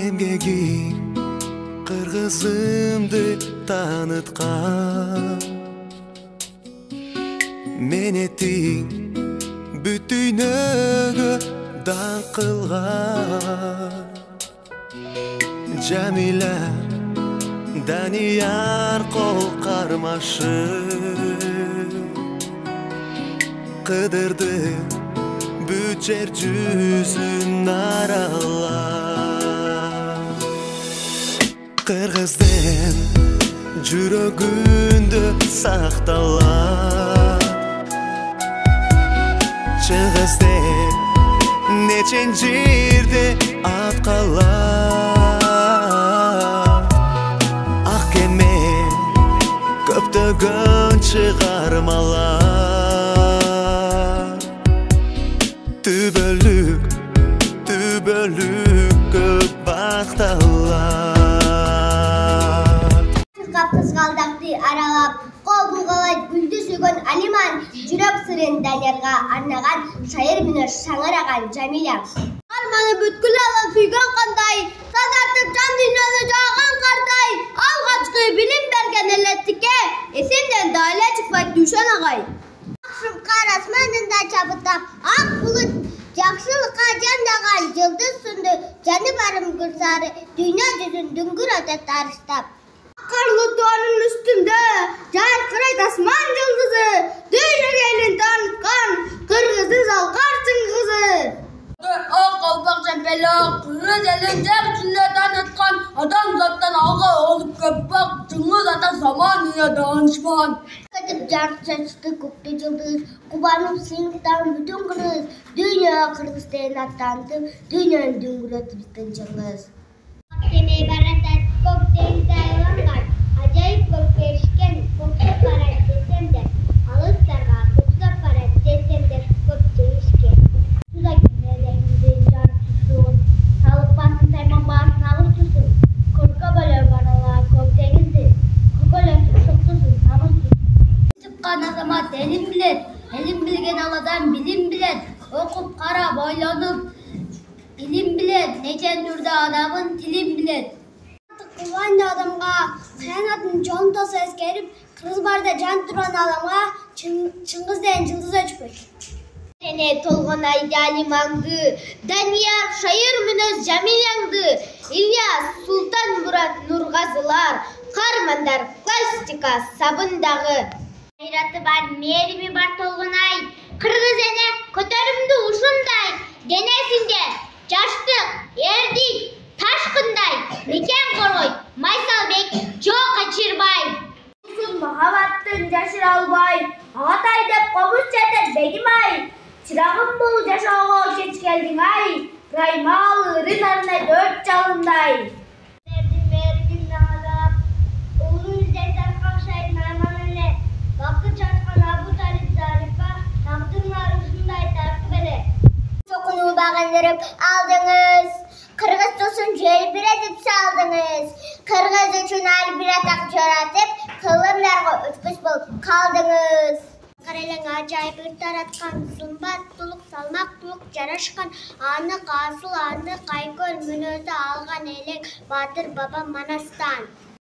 Эмгегиң кыргызымды таныткан, менетиң бүт дүйнөгө даңк кылган. Жамиля Данияр кол кармашы, кыдырды бүт жер жүзүн аралап. Кыргыздын жүрөгүндө сакталат, чыгыздын нечен жерде аткалат. Ак кеме көптөгөн чыгармалар, түбөлүк көп бакталат. Кызгалдакты аралап, кол булгалайт гүлдү сүйгөн Алиман, жүрөк сырын Даниярга арнаган, шайыр менен шаңыраган Жамиля. Арманы бүткүл алып сүйгөн кандай, тазартып жан дүйнөнү жааган кардай, алгачкы билим берген элеттикке, эсимден да эле чыкпайт Дүйшөн агай. Акшым кар асманында чабыттап, ак булут жакшылыкка жандаган жылдыз сынды, жаны барым гүлсары, дүйнө жүзүн дүңгүрөтөт тарыштап. Карлы тоонун үстүндө жаркырайт асман жылдызы, дүйнө элин таныткан кыргыздын залкарчың кызы. Ак калпак жампелак, кыргыз элин жер жүзүндө таныткан, адамзаттан алга озуп көп бак, чыңгыз ата заман үйө даанышман. Катып жарык чачты көктө жылдыз, кубанып сыйынтан бүтүн кыргыз, дүйнө кыргызден аттанды, дүйнөнү дүңгүрөтүп тынчыңыз. Кемей баратат көктен тайланган, ажайып көккө эришкен, көккө карайт десемдер, алыстарга көктөп барат десемдер, көп жеңишкен. Суда элеңдин жарык тусун, салып басын тайман баасын алып тусун, көркө бөлөп арала көк деңизди, көкөлөңсүп шоктусун намыссыз. Чыккан азамат элин билет, элин билген аладан билим билет, окуп карап ойлонуп илим билет, нечен түрдө адамын тилин билет. Кылган адамга кыянатын жонтосо эскерип, кыргыз барда жан турган адамга чыңгызден жылдыз өчпөйт. Эне толгон айда Алимаңды, Данияр шайыр мүнөз Жамиляңды, Ильяс Султан Мурат Нургазылар, кармандар пластика сабындагы. Кайраты бар, мээрими бар толгон ай, кыргыз эне көтөрүмдүү ушундай, денесинде жаштык, эрдик, ташкындай, мекен коргойт, Майсалбек жок качырбай. Ушул махабаттын жашыра албай, Агатай деп комуз четет бегим-ай. Чырагым бул жашоого кеч келдиң ай, Раймал ырын арына 4 жалындай. Мээрдин аңадап, уулун издей таркашайт найман эле, бакыт чачкан Абу Талип Зарипка, тагдыңар ушундай тартып эле. Чокуну багындырып алдыңыз, кыргыз тусун желбиретип салдыңыз, кыргыз үчүн ар бир атак жаратып, кылымдарга өчкүч болуп калдыңыз. Карелең ажайып ыр тараткан, сымбаттуулук, салмактуулук жарашкан, анык асыл, анык айкөл мүнөздү алган элең Батыр баба Манастан.